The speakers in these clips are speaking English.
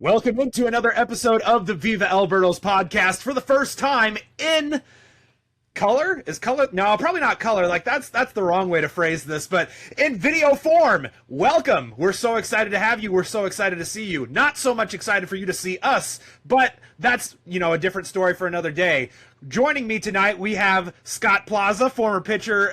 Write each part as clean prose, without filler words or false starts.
Welcome into another episode of the Viva Alberto's podcast for the first time in color. Is color? No, probably not color. Like that's the wrong way to phrase this, but in video form. Welcome. We're so excited to have you. We're so excited to see you. Not so much excited for you to see us, but that's, a different story for another day. Joining me tonight, we have Scott Plaza, former pitcher,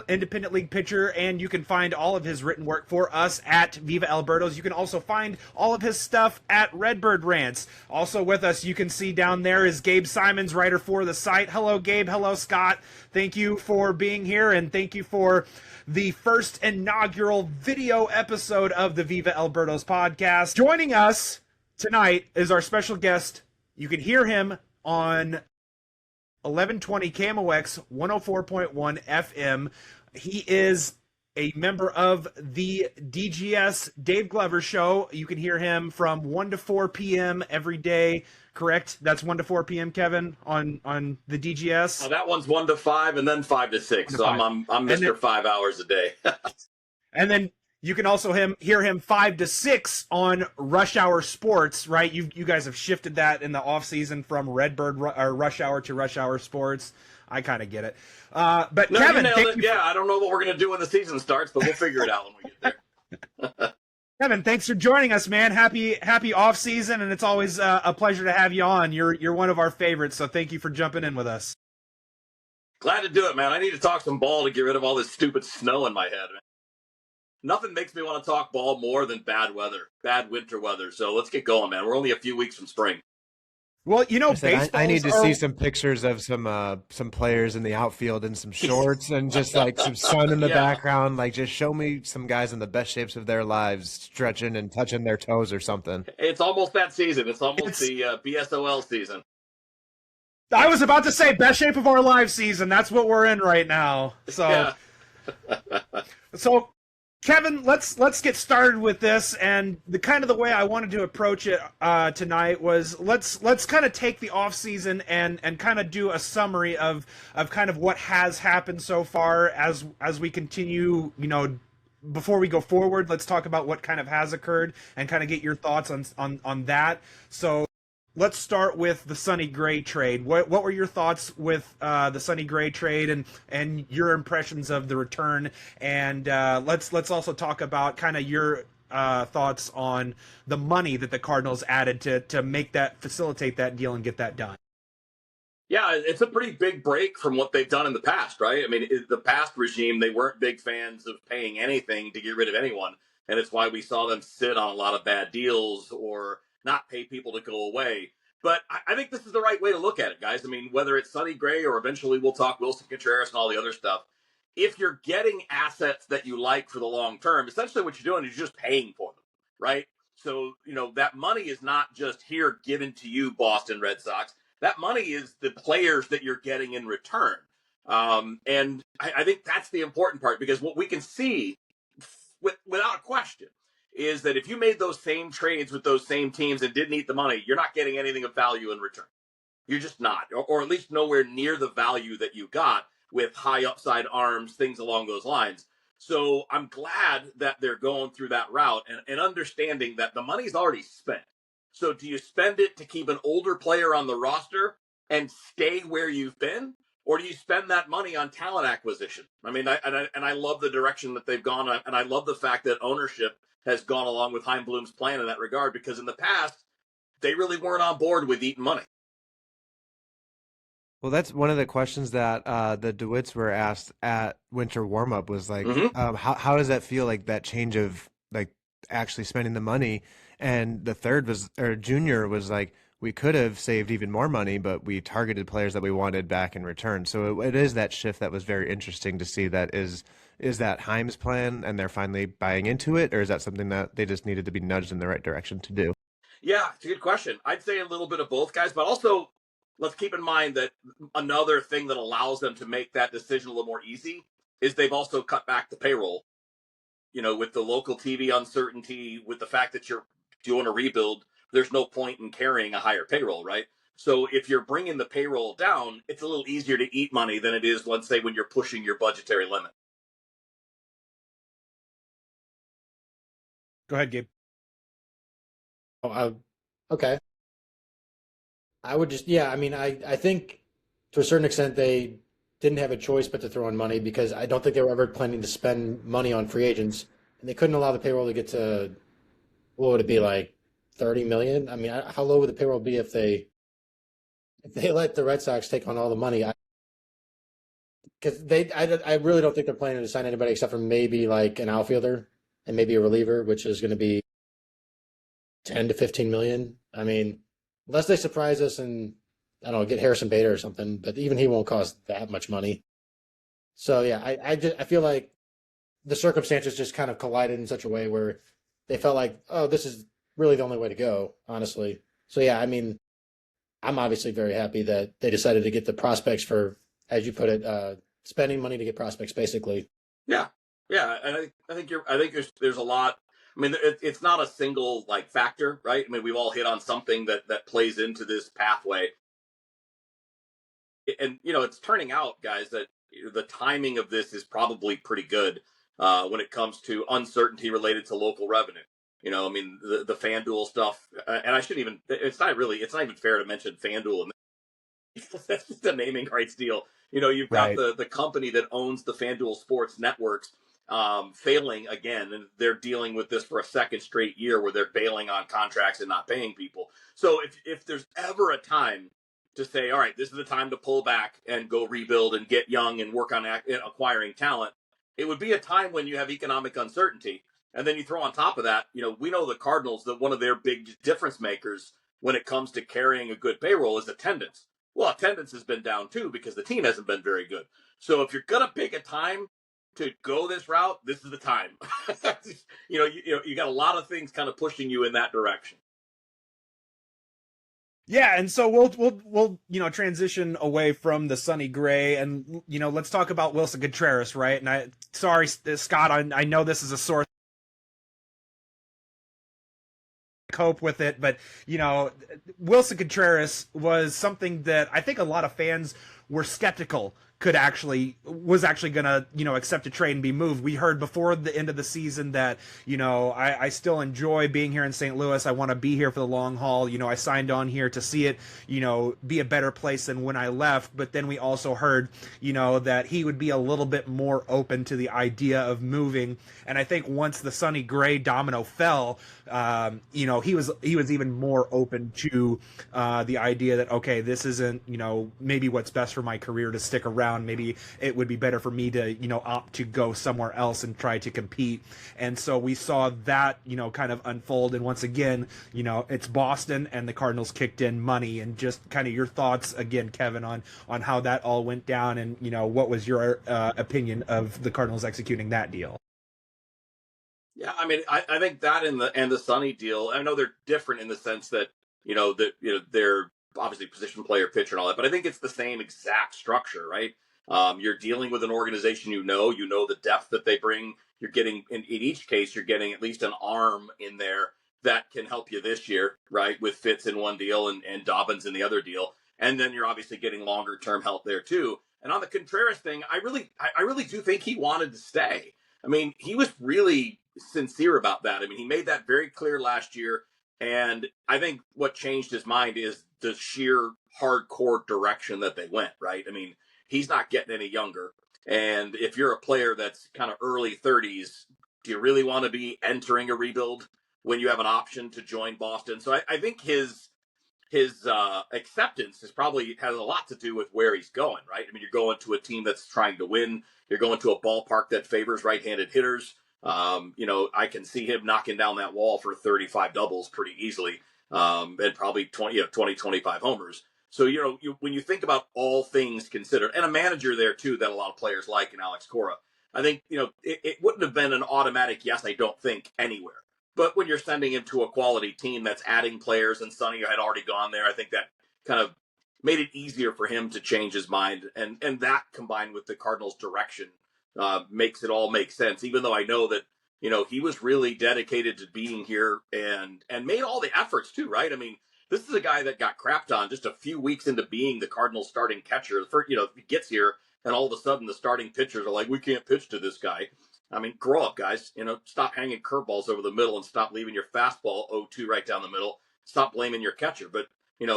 independent league pitcher, and you can find all of his written work for us at Viva Alberto's. You can also find all of his stuff at Redbird Rants. Also with us, you can see down there is Gabe Simons, writer for the site. Hello, Gabe. Hello, Scott. Thank you for being here, and thank you for the first inaugural video episode of the Viva Alberto's podcast. Joining us tonight is our special guest. You can hear him on 1120 KMOX 104.1 FM. He is a member of the DGS Dave Glover Show. You can hear him from 1 to 4 p.m. every day, correct? That's 1 to 4 p.m., Kevin, on the DGS? Oh, that one's 1 to 5 and then 5 to 6. So I'm Mr. 5 hours a day. And then you can also hear him 5 to 6 on Rush Hour Sports, right? You guys have shifted that in the offseason from Redbird or Rush Hour to Rush Hour Sports. I kind of get it. But no, Kevin, yeah, I don't know what we're going to do when the season starts, but we'll figure it out when we get there. Kevin, thanks for joining us, man. Happy off season, and it's always a pleasure to have you on. You're one of our favorites, so thank you for jumping in with us. Glad to do it, man. I need to talk some ball to get rid of all this stupid snow in my head, man. Nothing makes me want to talk ball more than bad winter weather. So let's get going, man. We're only a few weeks from spring. Well, I need to see some pictures of some players in the outfield in some shorts and just like some sun in the background. Like, just show me some guys in the best shapes of their lives, stretching and touching their toes or something. It's almost that season. It's almost the BSOL season. I was about to say best shape of our live season. That's what we're in right now. So, so Kevin, let's get started with this, and the way I wanted to approach it tonight was let's kind of take the off season and kind of do a summary of kind of what has happened so far as we continue. Before we go forward, let's talk about what kind of has occurred and kind of get your thoughts on that. So let's start with the Sonny Gray trade. What were your thoughts with the Sonny Gray trade and your impressions of the return? And let's also talk about kind of your thoughts on the money that the Cardinals added to facilitate that deal and get that done. Yeah, it's a pretty big break from what they've done in the past, right? I mean, the past regime, they weren't big fans of paying anything to get rid of anyone. And it's why we saw them sit on a lot of bad deals or not pay people to go away. But I think this is the right way to look at it, guys. I mean, whether it's Sonny Gray or eventually we'll talk Wilson Contreras and all the other stuff, if you're getting assets that you like for the long term, essentially what you're doing is you're just paying for them, right? So, that money is not just here given to you, Boston Red Sox. That money is the players that you're getting in return. And I think that's the important part, because what we can see without question is that if you made those same trades with those same teams and didn't eat the money, you're not getting anything of value in return. You're just not, or at least nowhere near the value that you got with high upside arms, things along those lines. So I'm glad that they're going through that route and understanding that the money's already spent. So do you spend it to keep an older player on the roster and stay where you've been? Or do you spend that money on talent acquisition? I mean, I love the direction that they've gone, and I love the fact that ownership has gone along with Chaim Bloom's plan in that regard, because in the past, they really weren't on board with eating money. Well, that's one of the questions that the DeWitts were asked at winter warmup was like, how does that feel, like that change of like actually spending the money? And the junior was like, we could have saved even more money, but we targeted players that we wanted back in return. So it is that shift that was very interesting to see. That is that Chaim's plan and they're finally buying into it, or is that something that they just needed to be nudged in the right direction to do? Yeah, it's a good question. I'd say a little bit of both, guys, but also let's keep in mind that another thing that allows them to make that decision a little more easy is they've also cut back the payroll. With the local TV uncertainty, with the fact that you're doing a rebuild, there's no point in carrying a higher payroll, right? So if you're bringing the payroll down, it's a little easier to eat money than it is, let's say, when you're pushing your budgetary limit. Go ahead, Gabe. Oh, Okay. I would just, yeah, I mean, I think to a certain extent they didn't have a choice but to throw in money because I don't think they were ever planning to spend money on free agents, and they couldn't allow the payroll to get to, what would it be, like 30 million? I mean, how low would the payroll be if they let the Red Sox take on all the money? Because I really don't think they're planning to sign anybody except for maybe like an outfielder and maybe a reliever, which is going to be 10 to 15 million. I mean, unless they surprise us and I don't know, get Harrison Bader or something, but even he won't cost that much money. So yeah, I feel like the circumstances just kind of collided in such a way where they felt like, oh, this is really the only way to go, honestly. So yeah, I mean, I'm obviously very happy that they decided to get the prospects for, as you put it, spending money to get prospects, basically. Yeah, yeah, and I think there's a lot. I mean, it's not a single like factor, right? I mean, we've all hit on something that plays into this pathway, and it's turning out, guys, that the timing of this is probably pretty good when it comes to uncertainty related to local revenue. I mean, the FanDuel stuff, and I shouldn't even. It's not even fair to mention FanDuel, and that's just a naming rights deal. You've got Right. the company that owns the FanDuel Sports networks failing again, and they're dealing with this for a second straight year where they're bailing on contracts and not paying people. So if there's ever a time to say, all right, this is the time to pull back and go rebuild and get young and work on acquiring talent, it would be a time when you have economic uncertainty. And then you throw on top of that, we know the Cardinals that one of their big difference makers when it comes to carrying a good payroll is attendance. Well, attendance has been down too because the team hasn't been very good. So if you're gonna pick a time to go this route, this is the time. You got a lot of things kind of pushing you in that direction. Yeah, and so we'll transition away from the Sonny Gray, and let's talk about Wilson Contreras, right? And sorry, Scott, I know this is a sore cope with it, but Wilson Contreras was something that I think a lot of fans were skeptical was actually gonna accept a trade and be moved. We heard before the end of the season that I still enjoy being here in St. Louis. I want to be here for the long haul. I signed on here to see it be a better place than when I left. But then we also heard that he would be a little bit more open to the idea of moving. And I think once the Sonny Gray domino fell, he was even more open to the idea that, okay, this isn't maybe what's best for my career to stick around. Maybe it would be better for me to opt to go somewhere else and try to compete. And so we saw that kind of unfold. And once again, it's Boston, and the Cardinals kicked in money. And just kind of your thoughts again, Kevin, on how that all went down, and what was your opinion of the Cardinals executing that deal? Yeah, I mean, I think that and the Sonny deal, I know they're different in the sense that they're obviously position player, pitcher, and all that, but I think it's the same exact structure, right? You're dealing with an organization, the depth that they bring. You're getting in each case, you're getting at least an arm in there that can help you this year, right? With Fitz in one deal and Dobbins in the other deal, and then you're obviously getting longer term help there too. And on the Contreras thing, I really do think he wanted to stay. I mean, he was really sincere about that. I mean, he made that very clear last year. And I think what changed his mind is the sheer hardcore direction that they went, right? I mean, he's not getting any younger. And if you're a player that's kind of early 30s, do you really want to be entering a rebuild when you have an option to join Boston? So I think his acceptance is probably has a lot to do with where he's going, right? I mean, you're going to a team that's trying to win. You're going to a ballpark that favors right-handed hitters. I can see him knocking down that wall for 35 doubles pretty easily, and probably 25 homers. So, when you think about all things considered, and a manager there too that a lot of players like in Alex Cora, I think, it wouldn't have been an automatic yes, I don't think anywhere. But when you're sending him to a quality team that's adding players, and Sonny had already gone there, I think that kind of made it easier for him to change his mind. And that combined with the Cardinals' direction makes it all make sense. Even though I know that he was really dedicated to being here and made all the efforts too, right? I mean, this is a guy that got crapped on just a few weeks into being the Cardinals' starting catcher. He gets here and all of a sudden the starting pitchers are like, we can't pitch to this guy. I mean, grow up, guys. Stop hanging curveballs over the middle and stop leaving your fastball 0-2 right down the middle. stop blaming your catcher. But,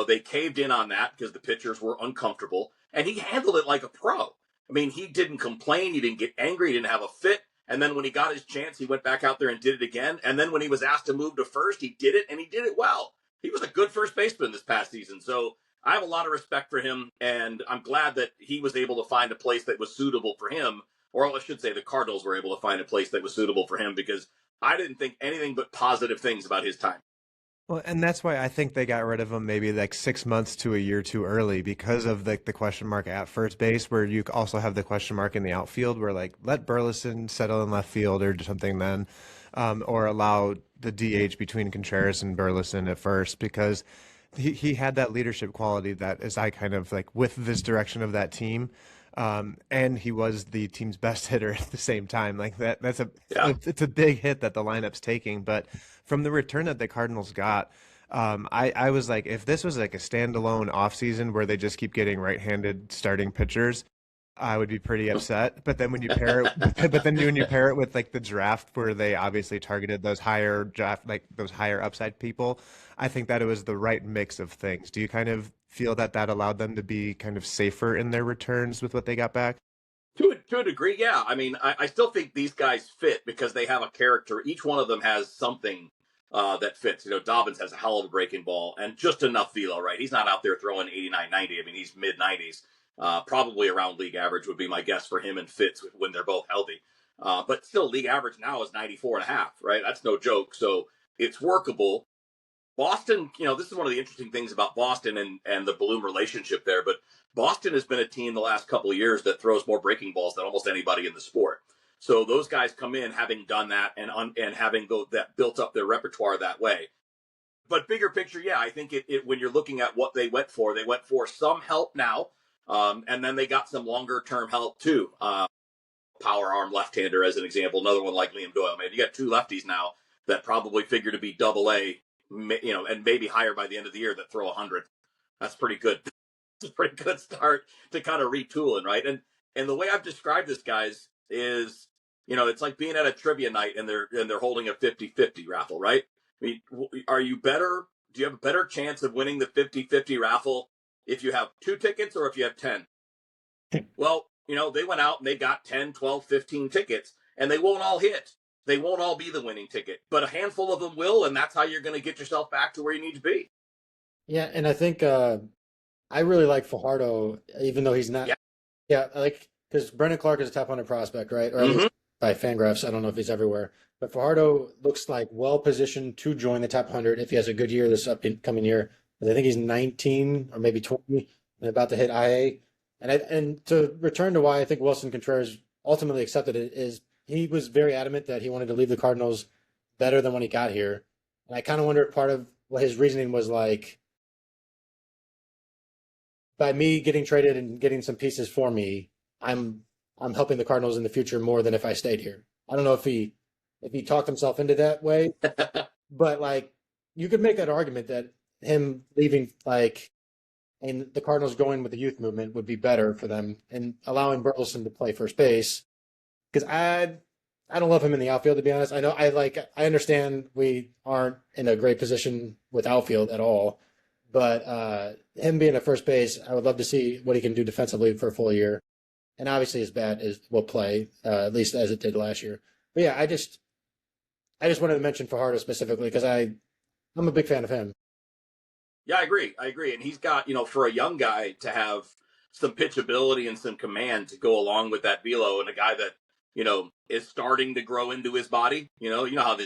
they caved in on that because the pitchers were uncomfortable, and he handled it like a pro. I mean, he didn't complain. He didn't get angry. He didn't have a fit. And then when he got his chance, he went back out there and did it again. And then when he was asked to move to first, he did it, and he did it well. He was a good first baseman this past season. So I have a lot of respect for him, and I'm glad that he was able to find a place that was suitable for him. Or I should say the Cardinals were able to find a place that was suitable for him, because I didn't think anything but positive things about his time. Well, and that's why I think they got rid of him maybe like 6 months to a year too early, because of the question mark at first base, where you also have the question mark in the outfield, where like let Burleson settle in left field or something then, or allow the DH between Contreras and Burleson at first, because he had that leadership quality that is I kind of like with this direction of that team. And he was the team's best hitter at the same time. Like it's a big hit that the lineup's taking. But from the return that the Cardinals got, I was like, if this was like a standalone offseason where they just keep getting right-handed starting pitchers, I would be pretty upset. But then when you pair it, with like the draft where they obviously targeted those higher draft, like those higher upside people, I think that it was the right mix of things. Do you kind of feel that allowed them to be kind of safer in their returns with what they got back? To a degree, yeah. I mean, I still think these guys fit because they have a character. Each one of them has something that fits. Dobbins has a hell of a breaking ball and just enough velo, right? He's not out there throwing 89, 90. I mean, he's mid-90s. Probably around league average would be my guess for him and Fitz when they're both healthy. But still, league average now is 94.5, right? That's no joke. So it's workable. Boston, this is one of the interesting things about Boston and the Bloom relationship there, but Boston has been a team the last couple of years that throws more breaking balls than almost anybody in the sport. So those guys come in having done that and having that built up their repertoire that way. But bigger picture, yeah, I think it when you're looking at what they went for some help now, and then they got some longer term help too. Power arm left-hander as an example, another one like Liam Doyle. Man, you got two lefties now that probably figure to be AA, and maybe higher by the end of the year, that throw 100. That's pretty good. It's a pretty good start to kind of retooling, right? And the way I've described this, guys, is it's like being at a trivia night and they're holding a 50-50 raffle, right? I mean, are you better? Do you have a better chance of winning the 50-50 raffle if you have 2 tickets or if you have 10? Well, they went out and they got 10, 12, 15 tickets, and they won't all hit. They won't all be the winning ticket, but a handful of them will, and that's how you're going to get yourself back to where you need to be. Yeah, and I think I really like Fajardo, even though he's not. Yeah, because Brendan Clark is a top 100 prospect, right? Or at least by Fangraphs. I don't know if he's everywhere. But Fajardo looks like well-positioned to join the top 100 if he has a good year this upcoming year. I think he's 19 or maybe 20 and about to hit IA. And to return to why I think Wilson Contreras ultimately accepted it is he was very adamant that he wanted to leave the Cardinals better than when he got here. And I kind of wonder if part of what his reasoning was like, by me getting traded and getting some pieces for me, I'm helping the Cardinals in the future more than if I stayed here. I don't know if he talked himself into that way, but like you could make that argument that him leaving and the Cardinals going with the youth movement would be better for them and allowing Burleson to play first base. Because I don't love him in the outfield, to be honest. I understand we aren't in a great position with outfield at all, but him being at first base, I would love to see what he can do defensively for a full year. And obviously his bat will play, at least as it did last year. But yeah, I just wanted to mention Fajardo specifically because I'm a big fan of him. Yeah, I agree. And he's got, for a young guy to have some pitchability and some command to go along with that velo, and a guy that, is starting to grow into his body. You know how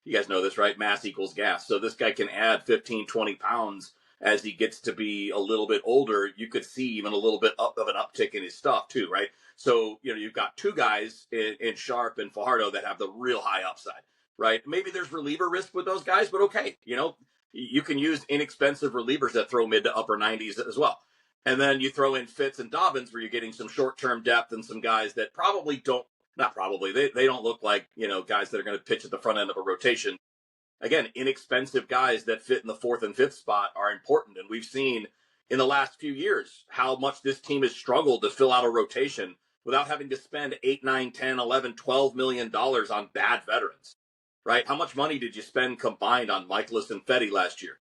you guys know this, right? Mass equals gas. So this guy can add 15, 20 pounds as he gets to be a little bit older. You could see even a little bit of an uptick in his stuff too, right? So, you've got two guys in Sharp and Fajardo that have the real high upside, right? Maybe there's reliever risk with those guys, but okay. You can use inexpensive relievers that throw mid to upper 90s as well. And then you throw in Fitz and Dobbins where you're getting some short-term depth and some guys that probably don't, not probably, they don't look like, guys that are going to pitch at the front end of a rotation. Again, inexpensive guys that fit in the 4th and 5th spot are important. And we've seen in the last few years how much this team has struggled to fill out a rotation without having to spend 8, 9, 10, 11, $12 million on bad veterans, right? How much money did you spend combined on Michaelis and Fetty last year?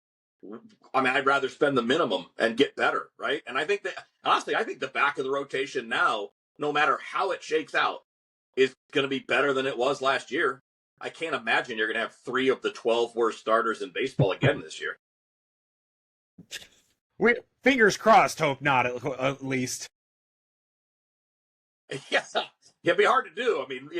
I mean, I'd rather spend the minimum and get better, right? And I think that, honestly, I think the back of the rotation now, no matter how it shakes out, is going to be better than it was last year. I can't imagine you're going to have 3 of the 12 worst starters in baseball again this year. Fingers crossed, hope not, at least. Yeah, it'd be hard to do. I mean,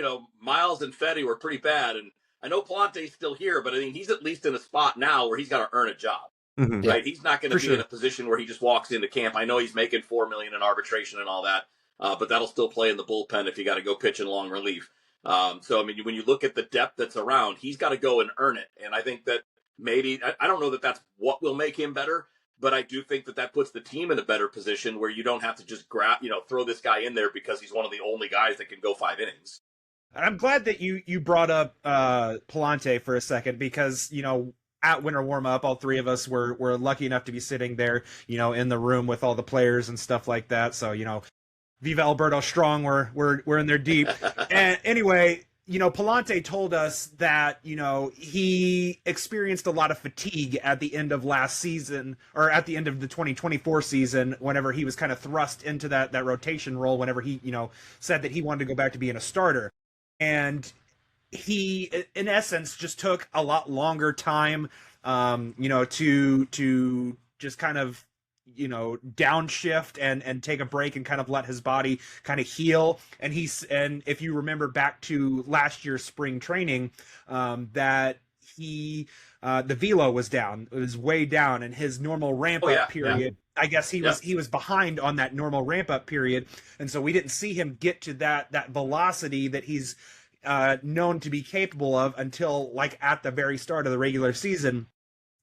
Miles and Fetty were pretty bad, and I know Palante's still here, but I mean, he's at least in a spot now where he's got to earn a job. Mm-hmm. Right? He's not going to be in a position where he just walks into camp. I know he's making $4 million in arbitration and all that, but that'll still play in the bullpen if you got to go pitch in long relief. So, I mean, when you look at the depth that's around, he's got to go and earn it. And I think that maybe, I don't know that that's what will make him better, but I do think that puts the team in a better position where you don't have to just throw this guy in there because he's one of the only guys that can go 5 innings. I'm glad that you brought up Palante for a second because, at winter warm-up, all 3 of us were lucky enough to be sitting there, in the room with all the players and stuff like that. So, Viva Alberto strong, we're in there deep. And anyway, Palante told us that, he experienced a lot of fatigue at the end of last season, or at the end of the 2024 season, whenever he was kind of thrust into that rotation role, whenever he, said that he wanted to go back to being a starter. And he, in essence, just took a lot longer time, to just kind of, downshift and take a break and kind of let his body kind of heal. And if you remember back to last year's spring training, that the velo was down. It was way down, and his normal ramp up period. Yeah. I guess he was behind on that normal ramp up period, and so we didn't see him get to that velocity that he's known to be capable of until like at the very start of the regular season.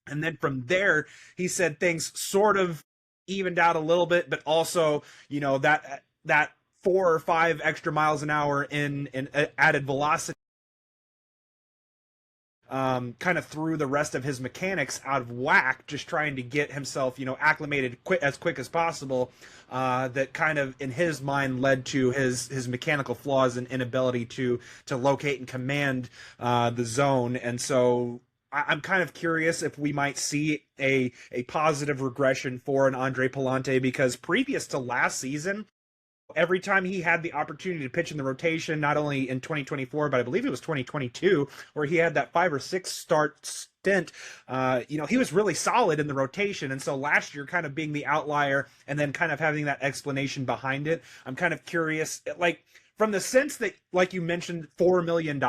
And then from there, he said things sort of evened out a little bit, but also, that 4 or 5 extra miles an hour in added velocity kind of threw the rest of his mechanics out of whack, just trying to get himself, acclimated as quick as possible. That kind of, in his mind, led to his mechanical flaws and inability to locate and command the zone. And so I'm kind of curious if we might see a positive regression for an Andre Palante, because previous to last season, every time he had the opportunity to pitch in the rotation, not only in 2024, but I believe it was 2022, where he had that 5 or 6 start stint, he was really solid in the rotation. And so last year kind of being the outlier and then kind of having that explanation behind it, I'm kind of curious, like from the sense that, like you mentioned, $4 million,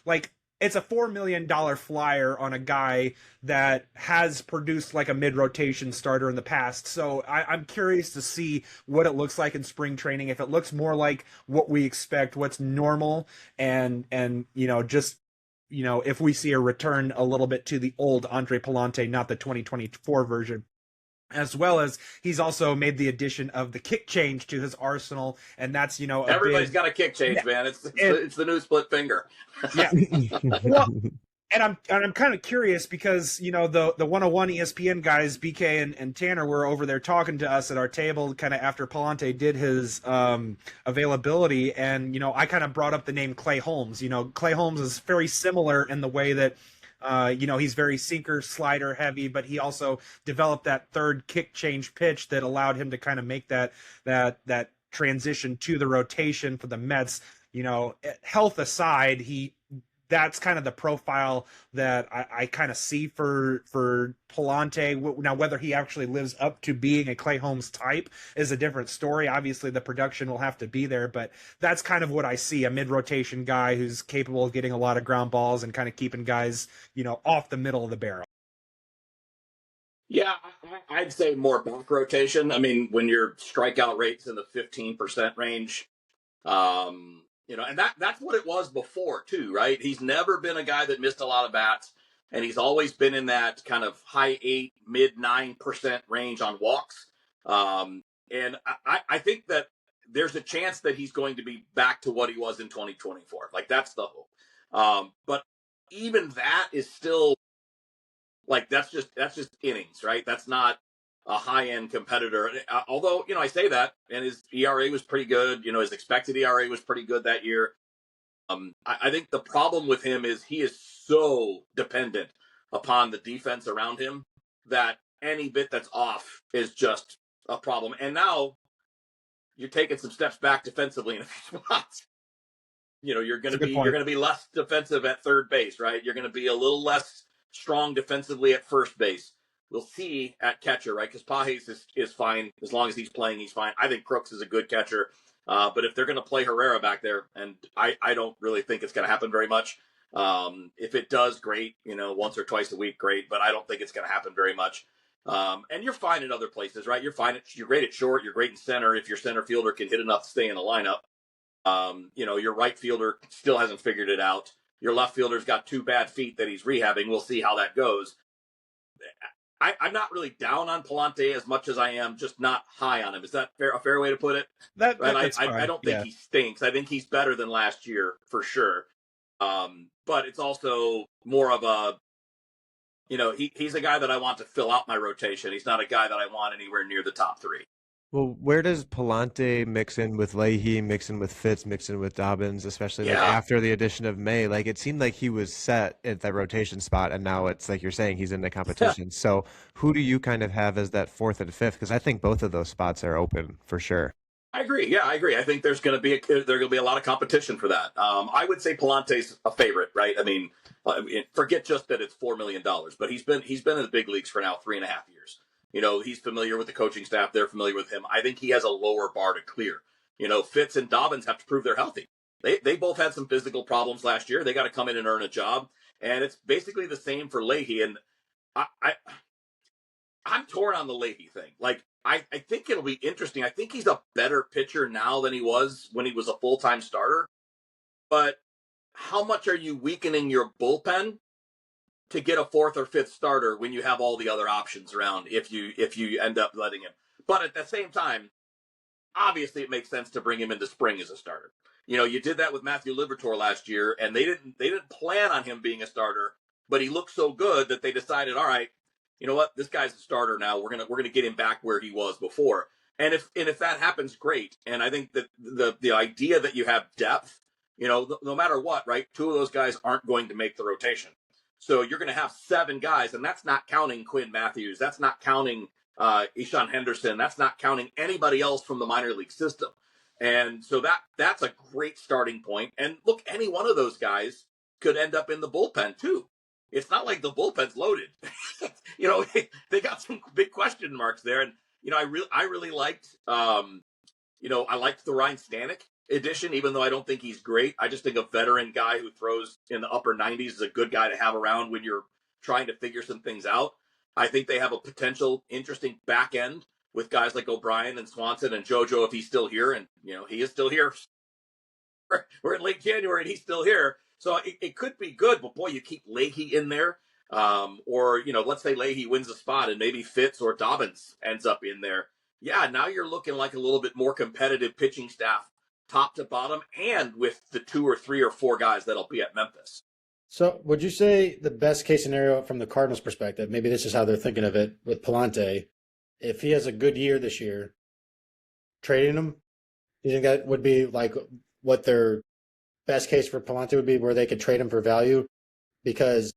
like it's a $4 million flyer on a guy that has produced like a mid-rotation starter in the past. So I'm curious to see what it looks like in spring training. If it looks more like what we expect, what's normal, and just, if we see a return a little bit to the old Andre Palante, not the 2024 version. As well as he's also made the addition of the kick change to his arsenal, and that's everybody's got a kick change, man. It's the new split finger. Yeah. Well, and I'm kind of curious because the 101 ESPN guys, BK and Tanner, were over there talking to us at our table kind of after Palante did his availability, and I kind of brought up the name Clay Holmes. Clay Holmes is very similar in the way that he's very sinker, slider heavy, but he also developed that third kick change pitch that allowed him to kind of make that transition to the rotation for the Mets. Health aside, that's kind of the profile that I kind of see for Palante. Now, whether he actually lives up to being a Clay Holmes type is a different story. Obviously, the production will have to be there, but that's kind of what I see, a mid-rotation guy who's capable of getting a lot of ground balls and kind of keeping guys, off the middle of the barrel. Yeah, I'd say more back rotation. I mean, when your strikeout rate's in the 15% range, and that's what it was before too, right? He's never been a guy that missed a lot of bats, and he's always been in that kind of high 8, mid 9% range on walks. And I think that there's a chance that he's going to be back to what he was in 2024. Like, that's the hope. But even that is still like, that's just innings, right? That's not a high-end competitor. Although, I say that, and his ERA was pretty good. His expected ERA was pretty good that year. I think the problem with him is he is so dependent upon the defense around him. that any bit that's off is just a problem. And now you're taking some steps back defensively in a few spots. You're going to be less defensive at third base, right? You're going to be a little less strong defensively at first base. We'll see at catcher, right? Because Pages is fine as long as he's playing. He's fine. I think Crooks is a good catcher, but if they're going to play Herrera back there, and I don't really think it's going to happen very much. If it does, great. Once or twice a week, great. But I don't think it's going to happen very much. And you're fine in other places, right? You're great at short. You're great in center if your center fielder can hit enough to stay in the lineup. Your right fielder still hasn't figured it out. Your left fielder's got 2 bad feet that he's rehabbing. We'll see how that goes. I'm not really down on Palante as much as I am just not high on him. Is that a fair way to put it? I don't think he stinks. I think he's better than last year for sure. But it's also more of a, he's a guy that I want to fill out my rotation. He's not a guy that I want anywhere near the top 3. Well, where does Palante mix in with Leahy, mix in with Fitz, mix in with Dobbins, especially after the addition of May? Like, it seemed like he was set at that rotation spot, and now it's like you're saying he's in the competition. So who do you kind of have as that 4th and 5th? Because I think both of those spots are open for sure. I agree. Yeah, I agree. I think there's going to be a lot of competition for that. I would say Palante's a favorite, right? I mean, forget just that it's $4 million, but he's been in the big leagues for now 3.5 years. He's familiar with the coaching staff. They're familiar with him. I think he has a lower bar to clear. Fitz and Dobbins have to prove they're healthy. They both had some physical problems last year. They got to come in and earn a job. And it's basically the same for Leahy. And I'm torn on the Leahy thing. Like, I think it'll be interesting. I think he's a better pitcher now than he was when he was a full-time starter. But how much are you weakening your bullpen to get a 4th or 5th starter when you have all the other options around if you end up letting him? But at the same time, obviously it makes sense to bring him into spring as a starter. You did that with Matthew Liberatore last year, and they didn't plan on him being a starter, but he looked so good that they decided, all right, you know what, this guy's a starter now. We're gonna get him back where he was before. And if that happens, great. And I think that the idea that you have depth, no matter what, right? 2 of those guys aren't going to make the rotation. So you're going to have 7 guys, and that's not counting Quinn Matthews. That's not counting Ishan Henderson. That's not counting anybody else from the minor league system. And so that's a great starting point. And look, any one of those guys could end up in the bullpen too. It's not like the bullpen's loaded. They got some big question marks there. And, I really liked, I liked the Ryan Stanek edition, even though I don't think he's great. I just think a veteran guy who throws in the upper 90s is a good guy to have around when you're trying to figure some things out. I think they have a potential interesting back end with guys like O'Brien and Swanson and JoJo if he's still here. And, he is still here. We're in late January and he's still here. So it could be good, but boy, you keep Leahy in there. Or, let's say Leahy wins a spot and maybe Fitz or Dobbins ends up in there. Yeah, now you're looking like a little bit more competitive pitching staff, top to bottom, and with the 2 or 3 or 4 guys that'll be at Memphis. So would you say the best case scenario from the Cardinals' perspective, maybe this is how they're thinking of it with Palante, if he has a good year this year, trading him, do you think that would be like what their best case for Palante would be, where they could trade him for value? Because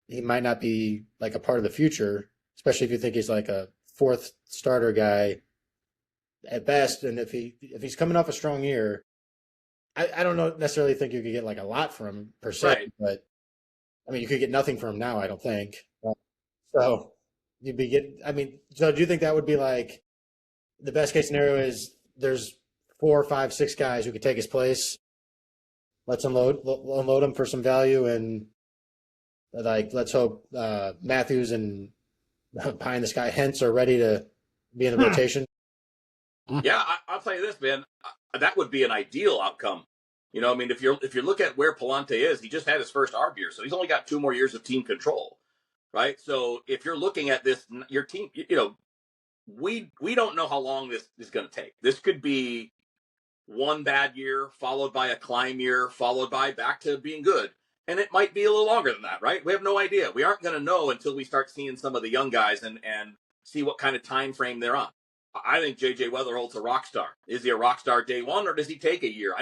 he might not be like a part of the future, especially if you think he's like a 4th starter guy at best. And if he's coming off a strong year, I don't necessarily think you could get like a lot from him per se, right. But I mean, you could get nothing from him now, I don't think. So you'd be so do you think that would be like the best case scenario is there's 4, 5, 6 guys who could take his place? Let's unload him for some value, and like let's hope Matthews and pie in the sky Hentz are ready to be in the rotation. Yeah, I'll tell you this, man. That would be an ideal outcome. If you look at where Palante is, he just had his first ARB year, so he's only got 2 more years of team control, right? So if you're looking at this, your team, we don't know how long this is going to take. This could be one bad year, followed by a climb year, followed by back to being good. And it might be a little longer than that, right? We have no idea. We aren't going to know until we start seeing some of the young guys and see what kind of time frame they're on. I think J.J. Weatherholt's a rock star. Is he a rock star day one, or does he take a year?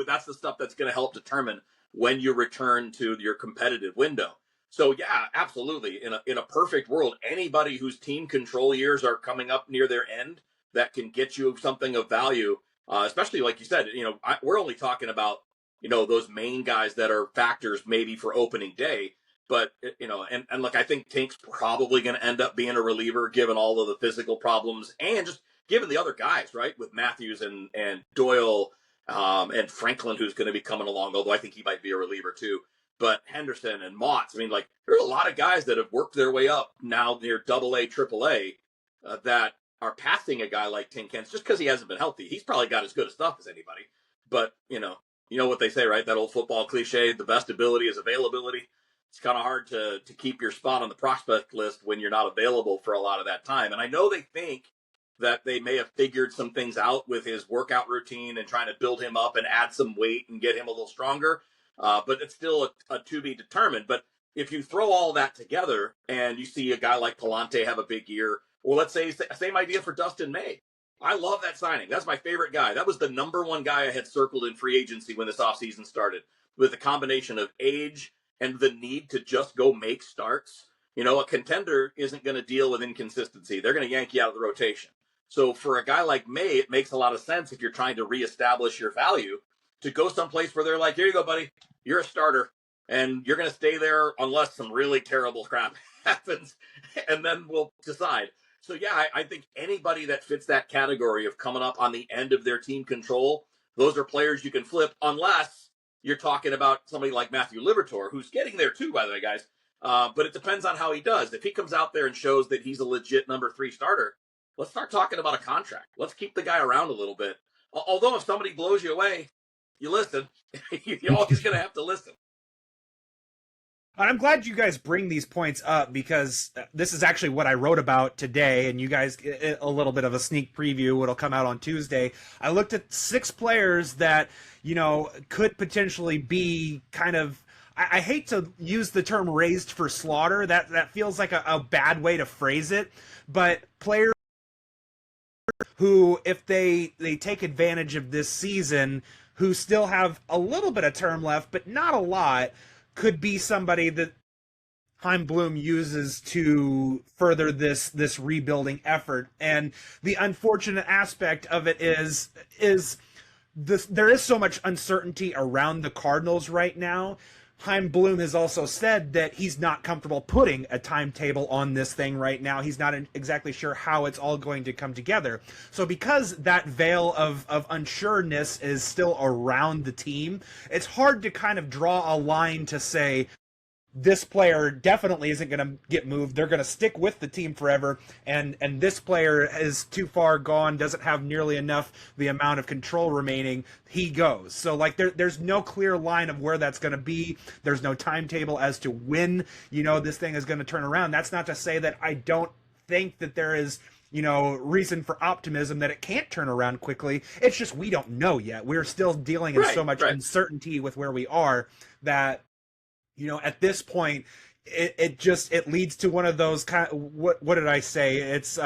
That's the stuff that's going to help determine when you return to your competitive window. So yeah, absolutely. In a perfect world, anybody whose team control years are coming up near their end that can get you something of value, especially like you said, we're only talking about those main guys that are factors maybe for opening day. But and look, I think Tink's probably going to end up being a reliever given all of the physical problems and just given the other guys, right? With Matthews and Doyle and Franklin, who's going to be coming along. Although I think he might be a reliever too. But Henderson and Motts, I mean, like there's a lot of guys that have worked their way up now near Double A, Triple A, that are passing a guy like Tin Kens just because he hasn't been healthy. He's probably got as good a stuff as anybody. But you know what they say, right? That old football cliche: the best ability is availability. It's kind of hard to keep your spot on the prospect list when you're not available for a lot of that time. And I know they think that they may have figured some things out with his workout routine and trying to build him up and add some weight and get him a little stronger. But it's still a to be determined. But if you throw all that together and you see a guy like Palante have a big year, or let's say same idea for Dustin May. I love that signing. That's my favorite guy. That was the number one guy I had circled in free agency when this offseason started, with a combination of age and the need to just go make starts. A contender isn't going to deal with inconsistency. They're going to yank you out of the rotation. So for a guy like May, it makes a lot of sense if you're trying to reestablish your value to go someplace where they're like, here you go, buddy. You're a starter, and you're going to stay there unless some really terrible crap happens, and then we'll decide. So, yeah, I think anybody that fits that category of coming up on the end of their team control, those are players you can flip, unless you're talking about somebody like Matthew Liberatore, who's getting there too, by the way, guys. But it depends on how he does. If he comes out there and shows that he's a legit number 3 starter, let's start talking about a contract. Let's keep the guy around a little bit. Although if somebody blows you away, you listen. You're always going to have to listen. I'm glad you guys bring these points up, because this is actually what I wrote about today, and you guys get a little bit of a sneak preview what'll come out on Tuesday. I looked at 6 players that, could potentially be kind of, I hate to use the term raised for slaughter. That feels like a bad way to phrase it, but players who, if they take advantage of this season, who still have a little bit of term left, but not a lot, could be somebody that Chaim Bloom uses to further this rebuilding effort. And the unfortunate aspect of it is there is so much uncertainty around the Cardinals right now. Chaim Bloom has also said that he's not comfortable putting a timetable on this thing right now. He's not exactly sure how it's all going to come together. So because that veil of unsureness is still around the team, it's hard to kind of draw a line to say, this player definitely isn't going to get moved. They're going to stick with the team forever, and this player is too far gone, doesn't have nearly enough the amount of control remaining. He goes. So like there's no clear line of where that's going to be. There's no timetable as to when this thing is going to turn around. That's not to say that I don't think that there is reason for optimism that it can't turn around quickly. It's just we don't know yet. We're still dealing in so much uncertainty with where we are that. At this point, it leads to one of those kind of, what did I say? It's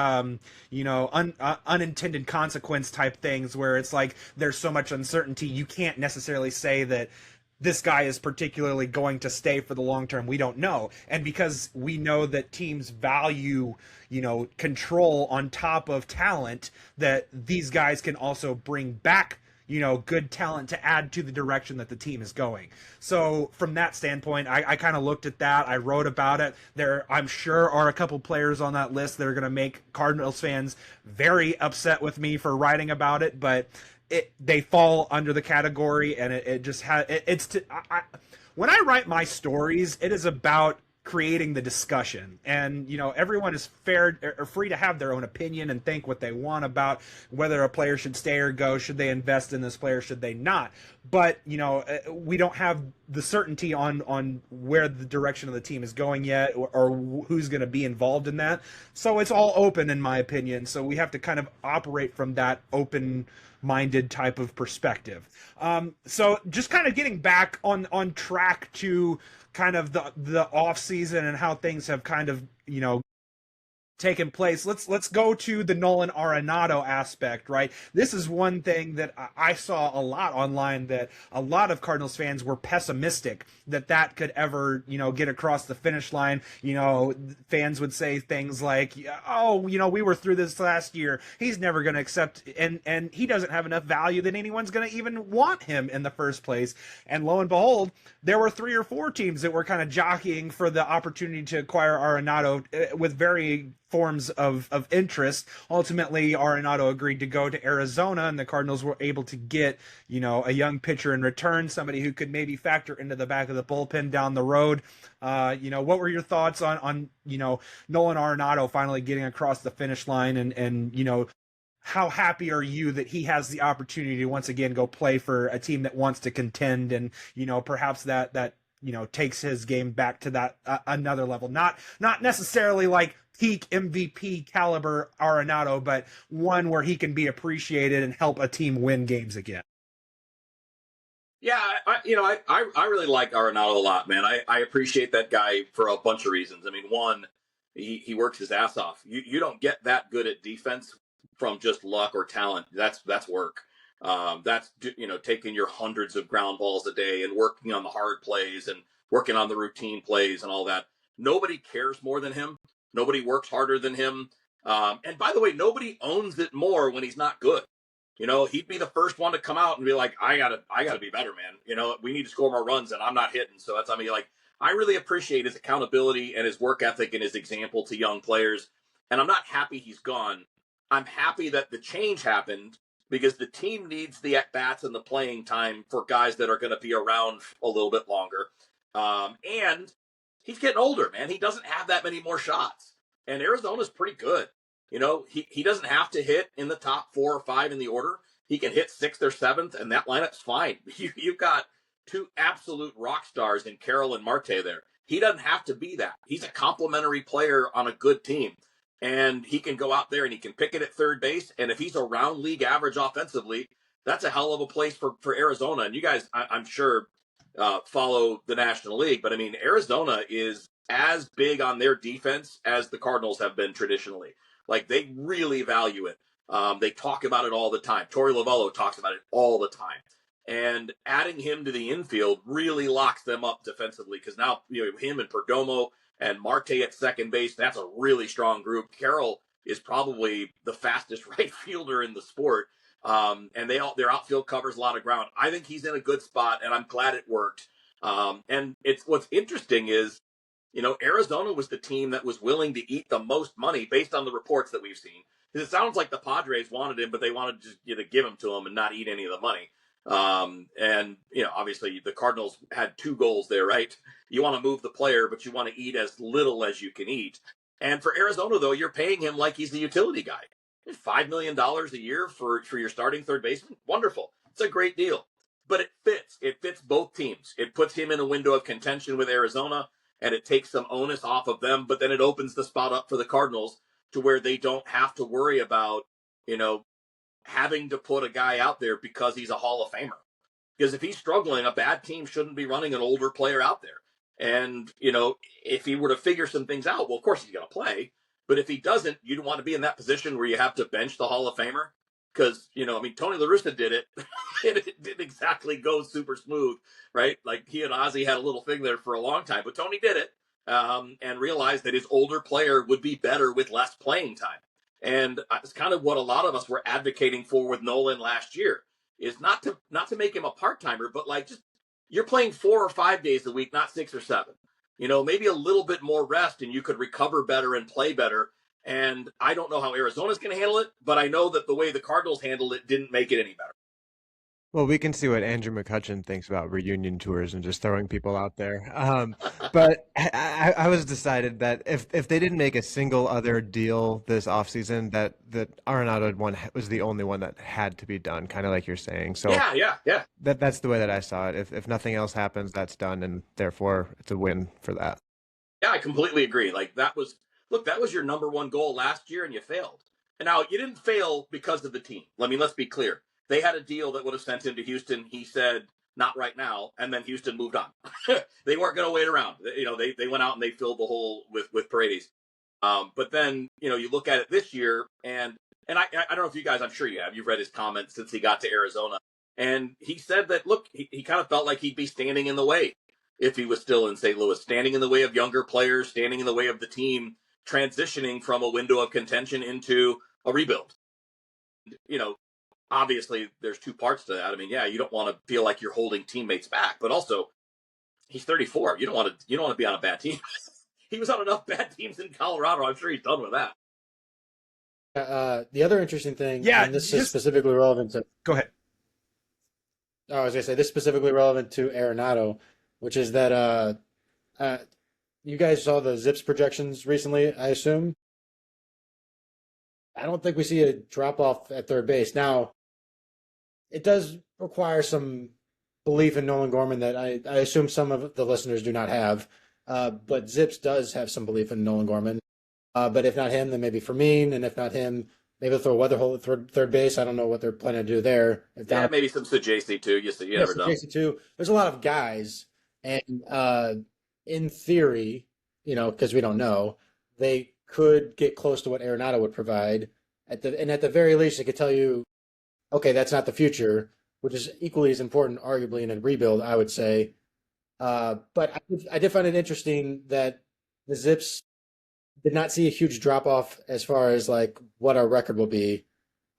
unintended consequence type things where it's like there's so much uncertainty you can't necessarily say that this guy is particularly going to stay for the long term. We don't know, and because we know that teams value control on top of talent, that these guys can also bring back good talent to add to the direction that the team is going. So from that standpoint, I kind of looked at that. I wrote about it. There, I'm sure, are a couple players on that list that are going to make Cardinals fans very upset with me for writing about it, but they fall under the category, and it just has. When I write my stories, it is about creating the discussion, and everyone is free to have their own opinion and think what they want about whether a player should stay or go, should they invest in this player, should they not. But we don't have the certainty on where the direction of the team is going yet, or who's going to be involved in that. So it's all open, in my opinion. So we have to kind of operate from that open-minded type of perspective. So just kind of getting back on track to kind of the off season and how things have kind of taken place. Let's go to the Nolan Arenado aspect, right? This is one thing that I saw a lot online, that a lot of Cardinals fans were pessimistic that could ever, get across the finish line. Fans would say things like, "Oh, we were through this last year. He's never going to accept, and he doesn't have enough value that anyone's going to even want him in the first place." And lo and behold, there were 3 or 4 teams that were kind of jockeying for the opportunity to acquire Arenado with very forms of interest. Ultimately, Arenado agreed to go to Arizona, and the Cardinals were able to get, a young pitcher in return, somebody who could maybe factor into the back of the bullpen down the road. What were your thoughts on Nolan Arenado finally getting across the finish line, and how happy are you that he has the opportunity to once again go play for a team that wants to contend, and perhaps that takes his game back to that another level, not necessarily like peak MVP caliber Arenado, but one where he can be appreciated and help a team win games again? Yeah, I really like Arenado a lot, man. I appreciate that guy for a bunch of reasons. I mean, one, he works his ass off. You don't get that good at defense from just luck or talent. That's work. That's taking your hundreds of ground balls a day and working on the hard plays and working on the routine plays and all that. Nobody cares more than him. Nobody works harder than him. And by the way, nobody owns it more when he's not good. He'd be the first one to come out and be like, I gotta be better, man. We need to score more runs and I'm not hitting. So that's, I really appreciate his accountability and his work ethic and his example to young players. And I'm not happy he's gone. I'm happy that the change happened, because the team needs the at-bats and the playing time for guys that are going to be around a little bit longer. And he's getting older, man. He doesn't have that many more shots. And Arizona's pretty good. He doesn't have to hit in the top 4 or 5 in the order. He can hit 6th or 7th, and that lineup's fine. You've got 2 absolute rock stars in Carroll and Marte there. He doesn't have to be that. He's a complimentary player on a good team. And he can go out there and he can pick it at third base. And if he's around league average offensively, that's a hell of a place for Arizona. And you guys, I'm sure, follow the National League. But, Arizona is as big on their defense as the Cardinals have been traditionally. Like, they really value it. They talk about it all the time. Torey Lovello talks about it all the time. And adding him to the infield really locks them up defensively, because now him and Perdomo and Marte at second base, that's a really strong group. Carroll is probably the fastest right fielder in the sport. And their outfield covers a lot of ground. I think he's in a good spot, and I'm glad it worked. And what's interesting is, Arizona was the team that was willing to eat the most money based on the reports that we've seen. Because it sounds like the Padres wanted him, but they wanted to just give him to him and not eat any of the money. Obviously the Cardinals had 2 goals there, right? You want to move the player, but you want to eat as little as you can eat. And for Arizona, though, you're paying him like he's the utility guy. $5 million a year for your starting third baseman. Wonderful. It's a great deal, but it fits. It fits both teams. It puts him in a window of contention with Arizona, and it takes some onus off of them, but then it opens the spot up for the Cardinals to where they don't have to worry about, having to put a guy out there because he's a Hall of Famer. Because if he's struggling, a bad team shouldn't be running an older player out there. And, if he were to figure some things out, well, of course he's going to play. But if he doesn't, you don't want to be in that position where you have to bench the Hall of Famer. Because, Tony La Russa did it. And it didn't exactly go super smooth, right? Like, he and Ozzie had a little thing there for a long time. But Tony did it and realized that his older player would be better with less playing time. And it's kind of what a lot of us were advocating for with Nolan last year, is not to make him a part-timer, but just you're playing 4 or 5 days a week, not 6 or 7. Maybe a little bit more rest and you could recover better and play better. And I don't know how Arizona's going to handle it, but I know that the way the Cardinals handled it didn't make it any better. Well, we can see what Andrew McCutchen thinks about reunion tours and just throwing people out there. But I was decided that if they didn't make a single other deal this offseason, that Arenado one was the only one that had to be done, kind of like you're saying. So yeah. That's the way that I saw it. If nothing else happens, that's done, and therefore it's a win for that. Yeah, I completely agree. That was your number 1 goal last year, and you failed. And now you didn't fail because of the team. Let's be clear. They had a deal that would have sent him to Houston. He said, not right now. And then Houston moved on. They weren't going to wait around. They went out and they filled the hole with Paredes. But then, you look at it this year, and I don't know if you guys, I'm sure you've read his comments since he got to Arizona. And he said that, look, he kind of felt like he'd be standing in the way if he was still in St. Louis, standing in the way of younger players, standing in the way of the team transitioning from a window of contention into a rebuild. Obviously there's two parts to that. I mean, you don't want to feel like you're holding teammates back, but also he's 34. You don't want to be on a bad team. He was on enough bad teams in Colorado. I'm sure he's done with that. The other interesting thing, and this is specifically relevant to. Go ahead. Oh, I was going to say this is specifically relevant to Arenado, which is that you guys saw the Zips projections recently, I assume. I don't think we see a drop off at third base. Now, it does require some belief in Nolan Gorman that I assume some of the listeners do not have. But Zips does have some belief in Nolan Gorman. But if not him, then maybe Fermin, and if not him, maybe they'll throw Weatherholt at third base. I don't know what they're planning to do there. Maybe some Sajasi too. You never know. Sajasi too. There's a lot of guys, and in theory, because we don't know, they could get close to what Arenado would provide. At the very least, they could tell you, okay, that's not the future, which is equally as important, arguably, in a rebuild, I would say. But I did find it interesting that the Zips did not see a huge drop off as far as like what our record will be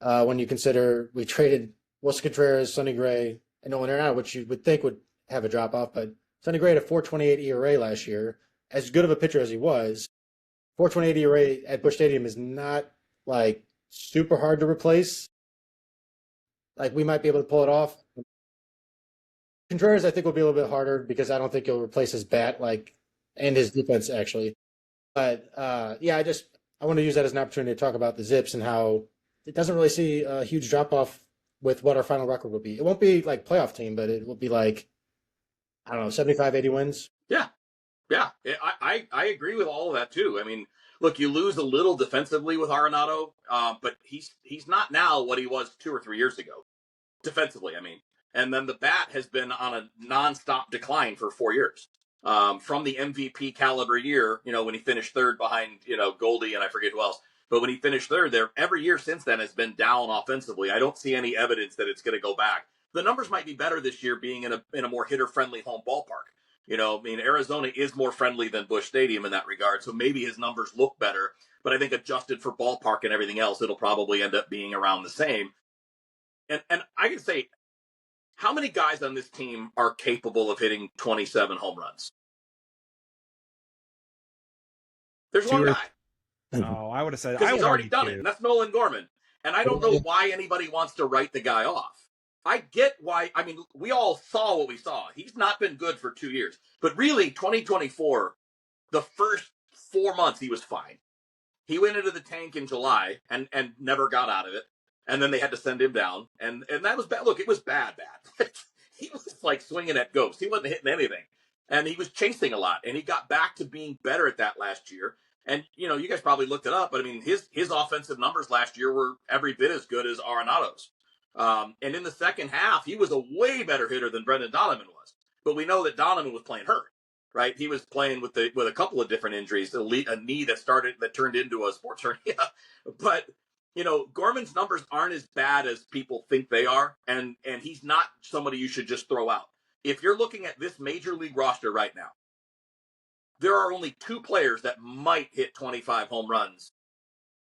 when you consider we traded Wilson Contreras, Sonny Gray, and Nolan Arenado, which you would think would have a drop off. But Sonny Gray had a 4.28 ERA last year. As good of a pitcher as he was, 4.28 ERA at Busch Stadium is not like super hard to replace. Like we might be able to pull it off. Contreras, I think, will be a little bit harder because I don't think he'll replace his bat and his defense actually. But I want to use that as an opportunity to talk about the Zips and how it doesn't really see a huge drop off with what our final record will be. It won't be like playoff team, but it will be like, I don't know, 75, 80 wins. Yeah, I agree with all of that too. I mean, look, you lose a little defensively with Arenado, but he's not now what he was 2 or 3 years ago, defensively. I mean, and then the bat has been on a nonstop decline for 4 years. From the MVP caliber year, when he finished third behind, Goldie and I forget who else, but when he finished third there, every year since then has been down offensively. I don't see any evidence that it's going to go back. The numbers might be better this year being in a more hitter-friendly home ballpark. Arizona is more friendly than Busch Stadium in that regard, so maybe his numbers look better, but I think adjusted for ballpark and everything else, it'll probably end up being around the same. And I can say, how many guys on this team are capable of hitting 27 home runs? There's one guy. No, I would have said because he's already done it, and that's Nolan Gorman. And I don't know why anybody wants to write the guy off. I get why. I mean, we all saw what we saw. He's not been good for 2 years. But really, 2024, the first 4 months, he was fine. He went into the tank in July and never got out of it. And then they had to send him down. And that was bad. Look, it was bad. He was like swinging at ghosts. He wasn't hitting anything. And he was chasing a lot. And he got back to being better at that last year. And, you guys probably looked it up. But, I mean, his offensive numbers last year were every bit as good as Arenado's. And in the second half, he was a way better hitter than Brendan Donovan was. But we know that Donovan was playing hurt, right? He was playing with a couple of different injuries, a knee that turned into a sports hernia. But, Gorman's numbers aren't as bad as people think they are. And he's not somebody you should just throw out. If you're looking at this major league roster right now, there are only 2 players that might hit 25 home runs.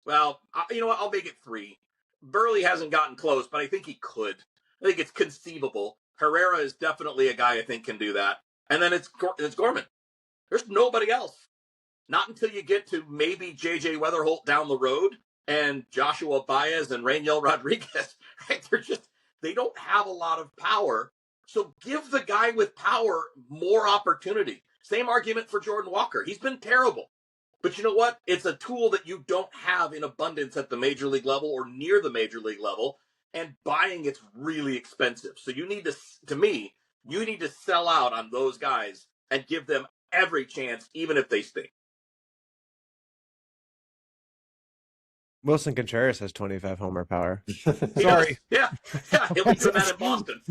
Well, I'll make it 3. Burley hasn't gotten close, but I think he could. I think it's conceivable. Herrera is definitely a guy I think can do that. And then it's Gorman. There's nobody else. Not until you get to maybe J.J. Weatherholt down the road and Joshua Baez and Rainiel Rodriguez. Right? They don't have a lot of power. So give the guy with power more opportunity. Same argument for Jordan Walker. He's been terrible. But you know what? It's a tool that you don't have in abundance at the major league level or near the major league level, and buying it's really expensive. So you need to sell out on those guys and give them every chance, even if they stink. Wilson Contreras has 25 homer power. Sorry. Yeah. He'll be doing that in Boston.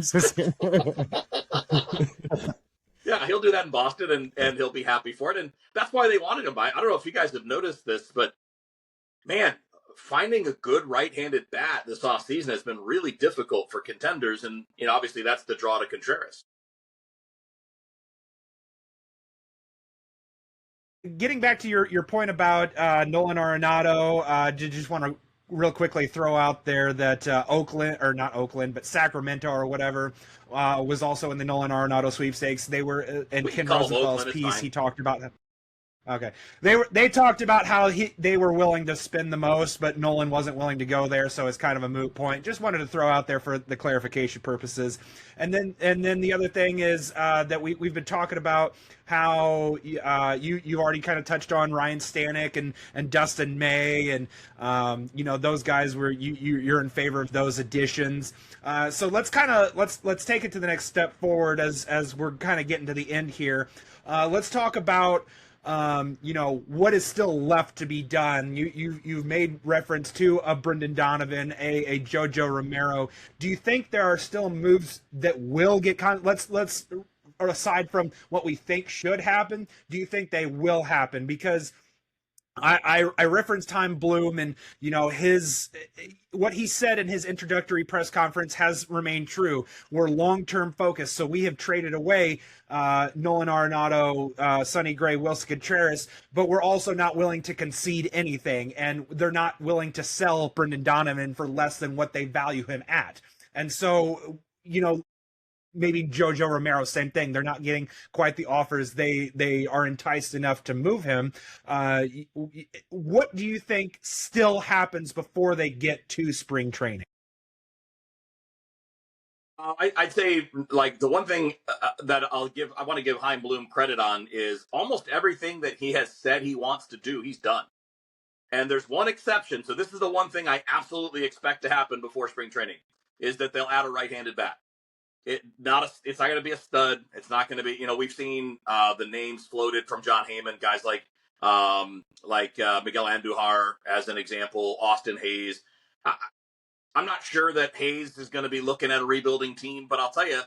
Yeah, he'll do that in Boston, and he'll be happy for it. And that's why they wanted him. I don't know if you guys have noticed this, but man, finding a good right-handed bat this offseason has been really difficult for contenders. And, obviously that's the draw to Contreras. Getting back to your point about Nolan Arenado, just want to real quickly throw out there that Oakland, or not Oakland, but Sacramento or whatever, was also in the Nolan Arenado sweepstakes. They were in Ken Rosenthal's piece. He talked about that. Okay, they talked about how they were willing to spend the most, but Nolan wasn't willing to go there, so it's kind of a moot point. Just wanted to throw out there for the clarification purposes. And then the other thing is that we've been talking about how you already kind of touched on Ryan Stanek and Dustin May, and those guys were you're in favor of those additions. So let's take it to the next step forward as we're kind of getting to the end here. Let's talk about what is still left to be done. You've made reference to a Brendan Donovan, a Jojo Romero. Do you think there are still moves that will get let's aside from what we think should happen, do you think they will happen? Because I referenced Chaim Bloom, and what he said in his introductory press conference has remained true. We're long-term focused, so we have traded away Nolan Arenado, Sonny Gray, Wilson Contreras, but we're also not willing to concede anything, and they're not willing to sell Brendan Donovan for less than what they value him at. And so, maybe Jojo Romero, same thing. They're not getting quite the offers. They are enticed enough to move him. What do you think still happens before they get to spring training? I'd say, like, the one thing that I want to give Chaim Bloom credit on is almost everything that he has said he wants to do, he's done. And there's one exception. So this is the one thing I absolutely expect to happen before spring training, is that they'll add a right-handed bat. It's not going to be a stud. It's not going to be, we've seen the names floated from John Heyman, guys like Miguel Andujar as an example, Austin Hayes. I'm not sure that Hayes is going to be looking at a rebuilding team, but I'll tell you,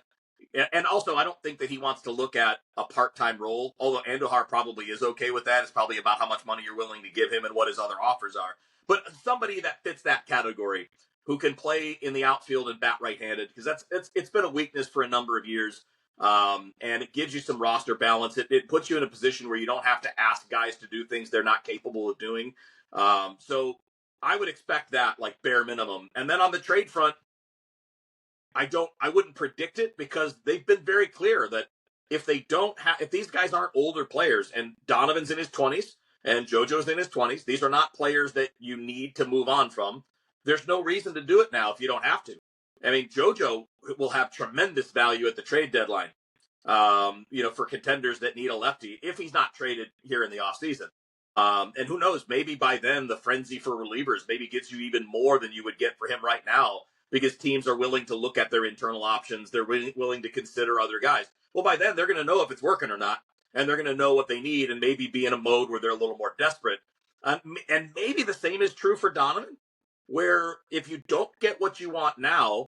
and also I don't think that he wants to look at a part-time role, although Andujar probably is okay with that. It's probably about how much money you're willing to give him and what his other offers are. But somebody that fits that category, who can play in the outfield and bat right-handed, because it's been a weakness for a number of years, and it gives you some roster balance. It puts you in a position where you don't have to ask guys to do things they're not capable of doing. So I would expect that, like, bare minimum. And then on the trade front, I wouldn't predict it, because they've been very clear that if these guys aren't older players, and Donovan's in his 20s and JoJo's in his 20s, these are not players that you need to move on from. There's no reason to do it now if you don't have to. I mean, JoJo will have tremendous value at the trade deadline, for contenders that need a lefty, if he's not traded here in the offseason. And who knows, maybe by then the frenzy for relievers maybe gets you even more than you would get for him right now, because teams are willing to look at their internal options. They're willing to consider other guys. Well, by then they're going to know if it's working or not, and they're going to know what they need and maybe be in a mode where they're a little more desperate. And maybe the same is true for Donovan, where if you don't get what you want now,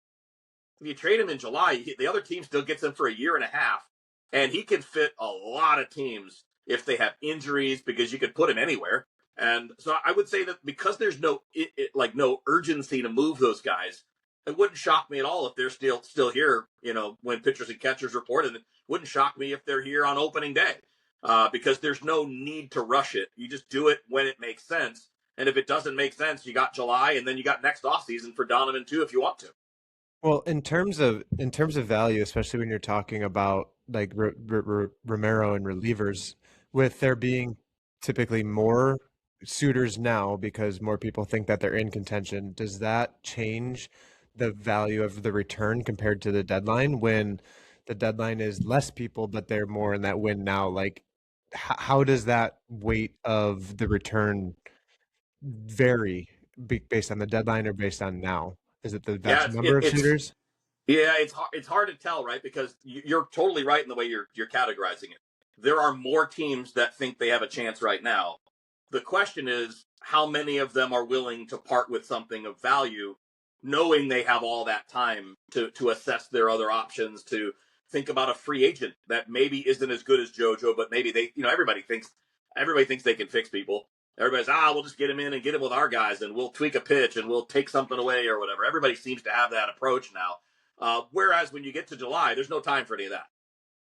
if you trade him in July, the other team still gets him for a year and a half, and he can fit a lot of teams if they have injuries, because you could put him anywhere. And so I would say that because there's no urgency to move those guys, it wouldn't shock me at all if they're still here, when pitchers and catchers report, and it wouldn't shock me if they're here on opening day, because there's no need to rush it. You just do it when it makes sense. And if it doesn't make sense, you got July, and then you got next offseason for Donovan too, if you want to. Well, in terms of value, especially when you're talking about like Romero and relievers, with there being typically more suitors now because more people think that they're in contention, does that change the value of the return compared to the deadline, when the deadline is less people but they're more in that win now? Like, how does that weight of the return vary based on the deadline or based on now? Is it the vast number of shooters? Yeah, it's hard to tell, right? Because you're totally right in the way you're categorizing it. There are more teams that think they have a chance right now. The question is, how many of them are willing to part with something of value, knowing they have all that time to assess their other options, to think about a free agent that maybe isn't as good as JoJo, but maybe they, everybody thinks they can fix people. Everybody's, we'll just get him in and get him with our guys, and we'll tweak a pitch and we'll take something away or whatever. Everybody seems to have that approach now. Whereas when you get to July, there's no time for any of that.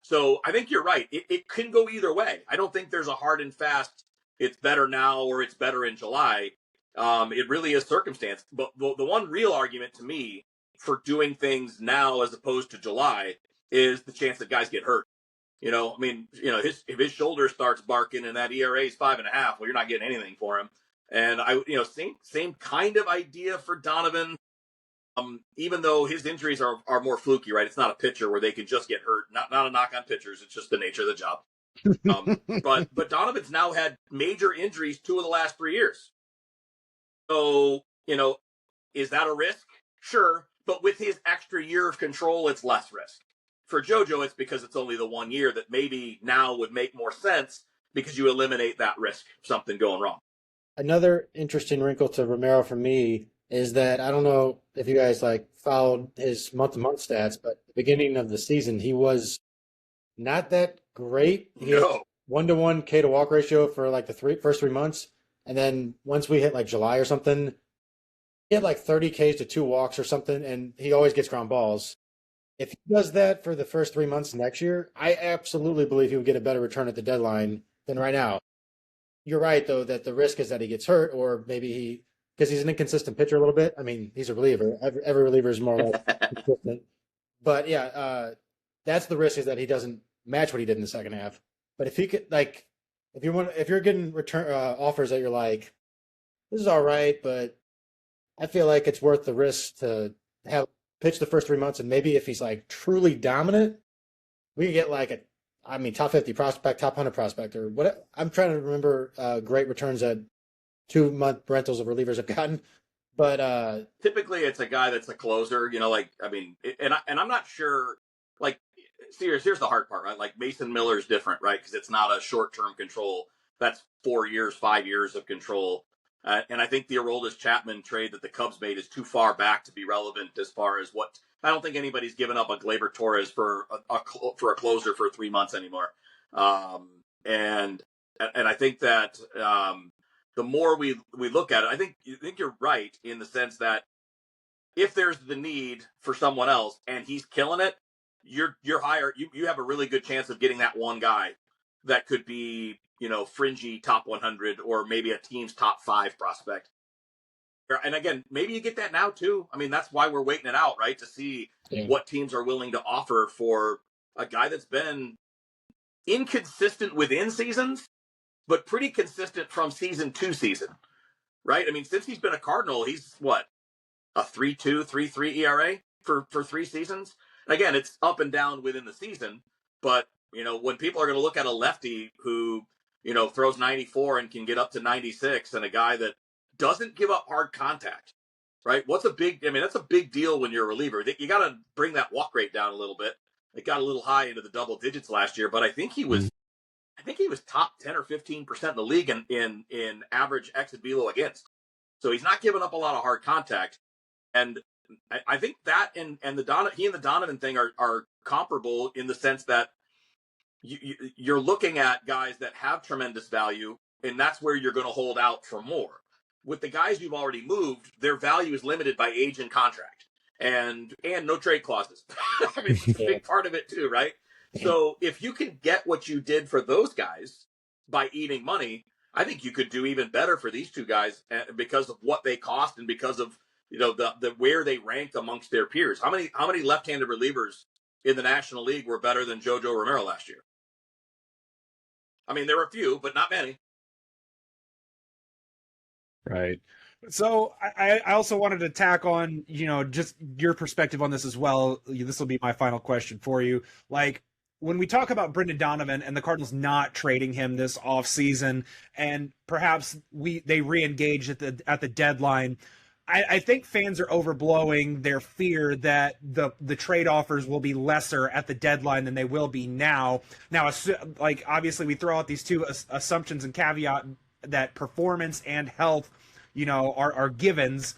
So I think you're right. It can go either way. I don't think there's a hard and fast, it's better now or it's better in July. It really is circumstance. But the one real argument to me for doing things now as opposed to July is the chance that guys get hurt. If his shoulder starts barking and that ERA is 5.5, well, you're not getting anything for him. And same kind of idea for Donovan. Even though his injuries are more fluky, right? It's not a pitcher where they can just get hurt. Not a knock on pitchers. It's just the nature of the job. But Donovan's now had major injuries 2 of the last 3 years. So, is that a risk? Sure. But with his extra year of control, it's less risk. For JoJo, it's because it's only the 1 year that maybe now would make more sense because you eliminate that risk of something going wrong. Another interesting wrinkle to Romero for me is that I don't know if you guys followed his month-to-month stats, but at the beginning of the season, he was not that great. He had 1-to-1 K to walk ratio for the first 3 months. And then once we hit July or something, he had 30 Ks to 2 walks or something, and he always gets ground balls. If he does that for the first 3 months next year, I absolutely believe he would get a better return at the deadline than right now. You're right, though, that the risk is that he gets hurt, or maybe because he's an inconsistent pitcher a little bit. I mean, he's a reliever. Every reliever is more or less consistent. But yeah, that's the risk, is that he doesn't match what he did in the second half. But if he could, if you're getting return offers that you're like, this is all right, but I feel like it's worth the risk to have pitch the first 3 months, and maybe if he's truly dominant, we could get top 50 prospect, top 100 prospect, or what. I'm trying to remember great returns that 2-month rentals of relievers have gotten, but typically it's a guy that's a closer. And I'm not sure. Here's the hard part, right? Mason Miller's different, right? Because it's not a short-term control. That's 4 years, 5 years of control. And I think the Aroldis Chapman trade that the Cubs made is too far back to be relevant as far as what. I don't think anybody's given up a Gleyber Torres for a closer for 3 months anymore. And I think that the more we look at it, I think you're right in the sense that if there's the need for someone else and he's killing it, you're higher. You have a really good chance of getting that one guy that could be, fringy top 100 or maybe a team's top 5 prospect. And again, maybe you get that now too. I mean, that's why we're waiting it out, right? To see what teams are willing to offer for a guy that's been inconsistent within seasons, but pretty consistent from season to season, right? I mean, since he's been a Cardinal, he's a 3.2, 3.3 ERA for 3 seasons. And again, it's up and down within the season, but when people are going to look at a lefty who, throws 94 and can get up to 96, and a guy that doesn't give up hard contact, right? That's a big deal when you're a reliever. You got to bring that walk rate down a little bit. It got a little high into the double digits last year, but I think he was top 10 or 15% in the league in average exit velo against. So he's not giving up a lot of hard contact. And I think that and the Donovan thing are comparable in the sense that you're looking at guys that have tremendous value, and that's where you're going to hold out for more. With the guys you've already moved, their value is limited by age and contract, and no trade clauses. I mean, it's a big part of it too, right? So if you can get what you did for those guys by eating money, I think you could do even better for these 2 guys because of what they cost and because of the where they rank amongst their peers. How many left-handed relievers in the National League were better than JoJo Romero last year? I mean, there were a few, but not many. Right. So I also wanted to tack on, just your perspective on this as well. This will be my final question for you. When we talk about Brendan Donovan and the Cardinals not trading him this offseason, and perhaps they re-engage at the deadline, I think fans are overblowing their fear that the trade offers will be lesser at the deadline than they will be now. Now, obviously we throw out these 2 assumptions and caveat that performance and health, are givens.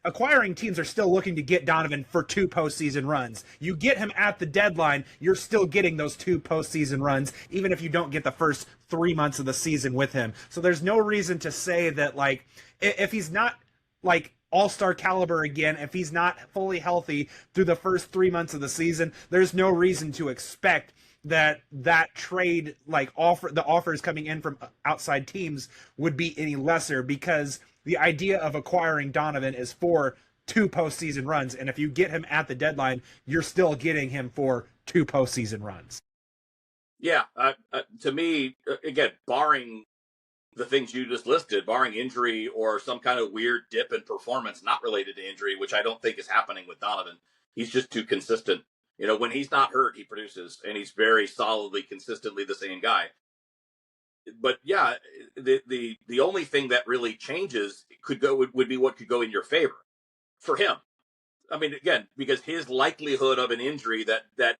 acquiring teams are still looking to get Donovan for 2 postseason runs. You get him at the deadline, you're still getting those 2 postseason runs, even if you don't get the first 3 months of the season with him. So there's no reason to say that, like, if he's not, like, all-star caliber again, if he's not fully healthy through the first 3 months of the season, there's no reason to expect that trade, like, the offers coming in from outside teams would be any lesser, because the idea of acquiring Donovan is for 2 postseason runs, and if you get him at the deadline, you're still getting him for 2 postseason runs. Yeah, to me, again, barring the things you just listed, barring injury or some kind of weird dip in performance not related to injury, which I don't think is happening with Donovan, he's just too consistent. You know, when he's not hurt, he produces, and he's very solidly, consistently the same guy. But yeah, the only thing that really changes would be what could go in your favor for him. I mean, again, because his likelihood of an injury that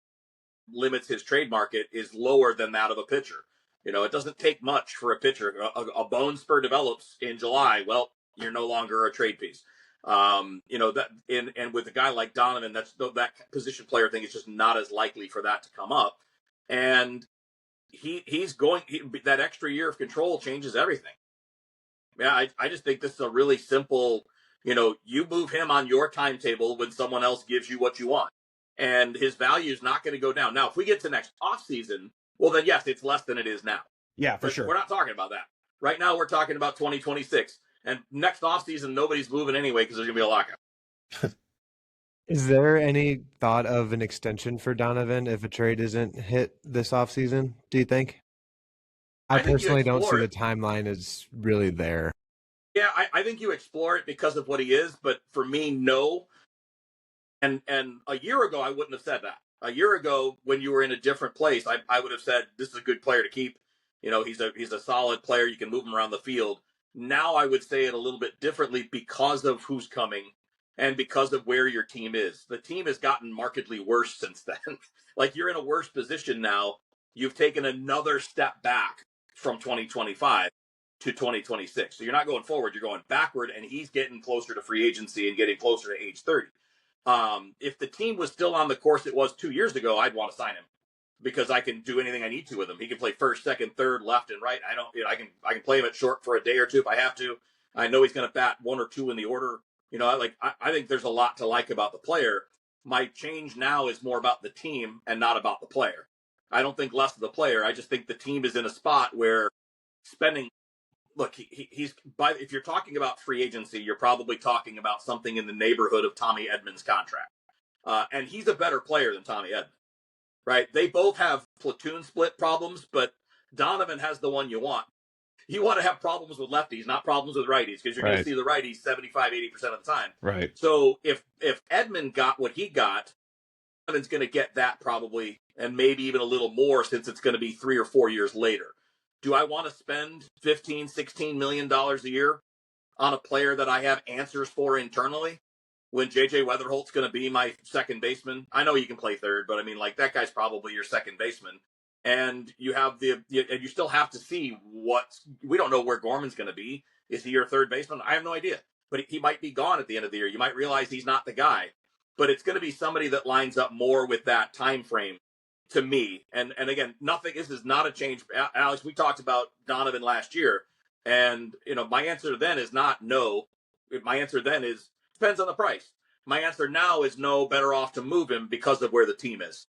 limits his trade market is lower than that of a pitcher. You know, it doesn't take much for a pitcher. A bone spur develops in July. Well, you're no longer a trade piece. You know, that and with a guy like Donovan, that position player thing is just not as likely for that to come up. And that extra year of control changes everything. Yeah, I just think this is a really simple, you know, you move him on your timetable when someone else gives you what you want. And his value is not going to go down. Now, if we get to next offseason, well, then yes, it's less than it is now. Yeah, for sure. We're not talking about that. Right now, we're talking about 2026. And next offseason, nobody's moving anyway because there's going to be a lockout. Is there any thought of an extension for Donovan if a trade isn't hit this offseason, do you think? I personally don't see the timeline is really there. Yeah, I think you explore it because of what he is, but for me, no. And a year ago, I wouldn't have said that. A year ago, when you were in a different place, I would have said, this is a good player to keep. You know, he's a solid player. You can move him around the field. Now I would say it a little bit differently because of who's coming and because of where your team is. The team has gotten markedly worse since then. Like, you're in a worse position now. You've taken another step back from 2025 to 2026. So you're not going forward, you're going backward, and he's getting closer to free agency and getting closer to age 30. If the team was still on the course it was 2 years ago, I'd want to sign him because I can do anything I need to with him. He can play first, second, third, left, and right. I can play him at short for a day or two if I have to. I know he's going to bat 1 or 2 in the order. You know, I think there's a lot to like about the player. My change now is more about the team and not about the player. I don't think less of the player. I just think the team is in a spot where spending. Look, if you're talking about free agency, you're probably talking about something in the neighborhood of Tommy Edman's contract. And he's a better player than Tommy Edman, right? They both have platoon split problems, but Donovan has the one you want. You want to have problems with lefties, not problems with righties, because you're going to see the righties 75, 80% of the time. Right. So if Edman got what he got, Donovan's going to get that probably, and maybe even a little more since it's going to be 3 or 4 years later. Do I want to spend $15, $16 million a year on a player that I have answers for internally when J.J. Weatherholt's going to be my second baseman? I know you can play third, but I mean, like, that guy's probably your second baseman. And you have and you still have to see we don't know where Gorman's going to be. Is he your third baseman? I have no idea, but he might be gone at the end of the year. You might realize he's not the guy, but it's going to be somebody that lines up more with that time frame. To me, and again, this is not a change. Alex, we talked about Donovan last year, and you know, my answer then is not no. My answer then is depends on the price. My answer now is no, better off to move him because of where the team is.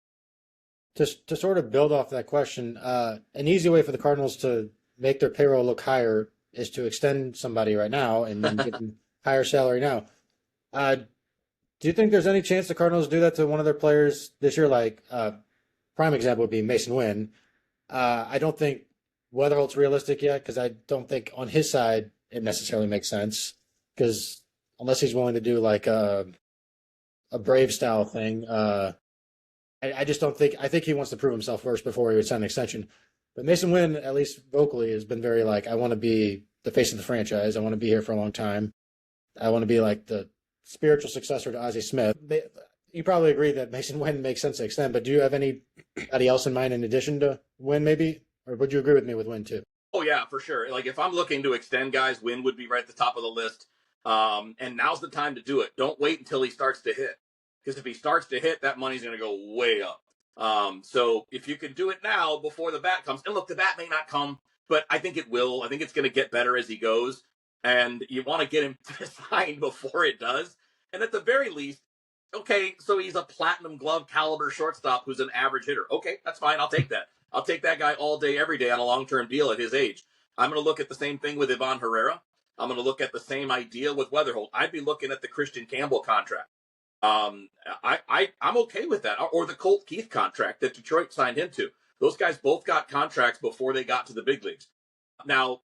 To sort of build off that question, an easy way for the Cardinals to make their payroll look higher is to extend somebody right now and then give them higher salary now. Do you think there's any chance the Cardinals do that to one of their players this year? Like, prime example would be Mason Wynn. I don't think Weatherholt's realistic yet because I don't think on his side it necessarily makes sense because unless he's willing to do like a Brave style thing, I just don't think. I think he wants to prove himself first before he would sign an extension. But Mason Wynn, at least vocally, has been very like, I want to be the face of the franchise. I want to be here for a long time. I want to be like the spiritual successor to Ozzie Smith. You probably agree that Mason Wynn makes sense to extend, but do you have anybody else in mind in addition to Wynn maybe? Or would you agree with me with Wynn too? Oh, yeah, for sure. Like, if I'm looking to extend guys, Wynn would be right at the top of the list. And now's the time to do it. Don't wait until he starts to hit, because if he starts to hit, that money's going to go way up. So if you can do it now before the bat comes, and look, the bat may not come, but I think it will. I think it's going to get better as he goes, and you want to get him signed before it does. And at the very least, okay, so he's a platinum glove caliber shortstop who's an average hitter. Okay, that's fine. I'll take that. I'll take that guy all day, every day on a long-term deal at his age. I'm going to look at the same thing with Ivan Herrera. I'm going to look at the same idea with Weatherholt. I'd be looking at the Christian Campbell contract. I'm okay with that. Or the Colt Keith contract that Detroit signed him to. Those guys both got contracts before they got to the big leagues. Now,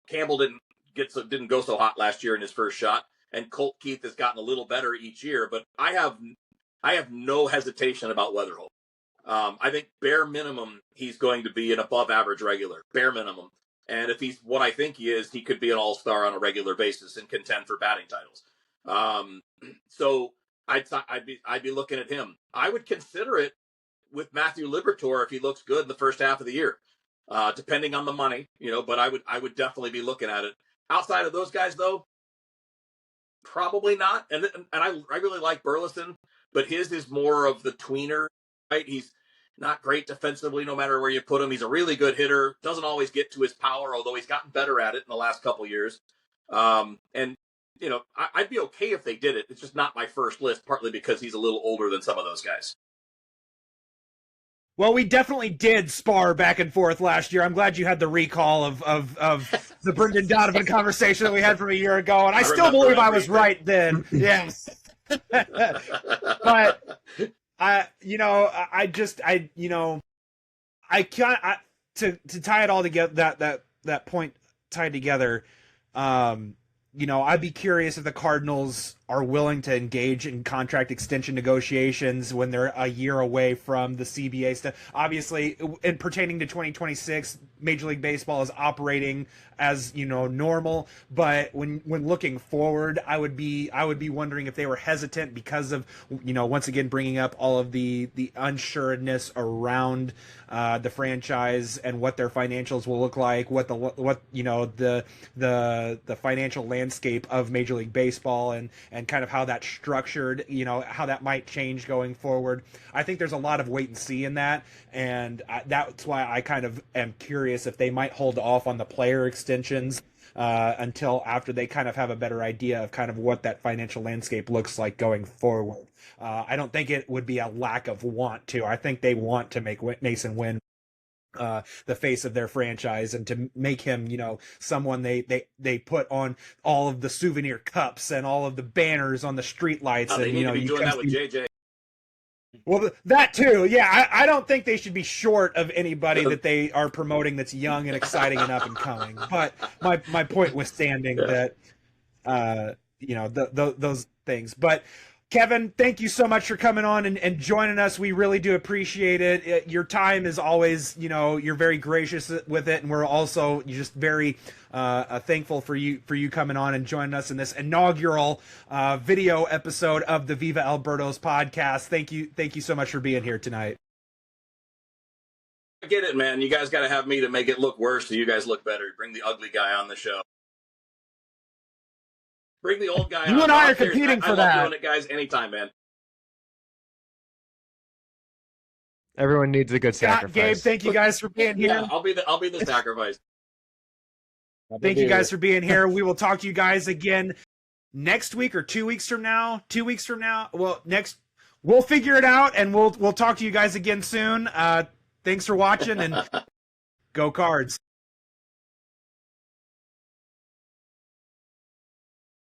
Campbell didn't go so hot last year in his first shot, and Colt Keith has gotten a little better each year. But I have no hesitation about Weatherholt. I think bare minimum he's going to be an above average regular, bare minimum. And if he's what I think he is, he could be an all-star on a regular basis and contend for batting titles. So I'd be looking at him. I would consider it with Matthew Liberatore if he looks good in the first half of the year, depending on the money, but I would definitely be looking at it. Outside of those guys, though, probably not. And I really like Burleson, but his is more of the tweener, right? He's not great defensively, no matter where you put him. He's a really good hitter. Doesn't always get to his power, although he's gotten better at it in the last couple of years. And I'd be okay if they did it. It's just not my first list, partly because he's a little older than some of those guys. Well, we definitely did spar back and forth last year. I'm glad you had the recall of the Brendan Donovan conversation that we had from a year ago, and I still believe I was right then. Yes. But to tie it all together, that point tied together, I'd be curious if the Cardinals are willing to engage in contract extension negotiations when they're a year away from the CBA stuff. Obviously, in pertaining to 2026, Major League Baseball is operating as normal. But when looking forward, I would be wondering if they were hesitant because of once again bringing up all of the unsureness around the franchise and what their financials will look like, what the financial landscape of Major League Baseball and kind of how that's structured, how that might change going forward. I think there's a lot of wait and see in that, and that's why I kind of am curious if they might hold off on the player extensions until after they kind of have a better idea of kind of what that financial landscape looks like going forward. I don't think it would be a lack of want to. I think they want to make Mason Wynn the face of their franchise and to make him, someone they put on all of the souvenir cups and all of the banners on the street lights. They need to be doing that with JJ. Well, that too. Yeah, I don't think they should be short of anybody that they are promoting that's young and exciting and up and coming. But my point was standing that, those things. But Kevin, thank you so much for coming on and joining us. We really do appreciate it. Your time is always, you're very gracious with it, and we're also just very thankful for you coming on and joining us in this inaugural video episode of the Viva Albertos podcast. Thank you so much for being here tonight. I get it, man. You guys got to have me to make it look worse so you guys look better. Bring the ugly guy on the show. Bring the old guy on. You and I are competing for that. I love doing it, guys, anytime, man. Everyone needs a good sacrifice. Gabe, thank you guys for being here. Yeah, I'll be the sacrifice. Thank you guys for being here. We will talk to you guys again next week or 2 weeks from now. 2 weeks from now. Well, we'll figure it out, and we'll talk to you guys again soon. Thanks for watching, and go Cards.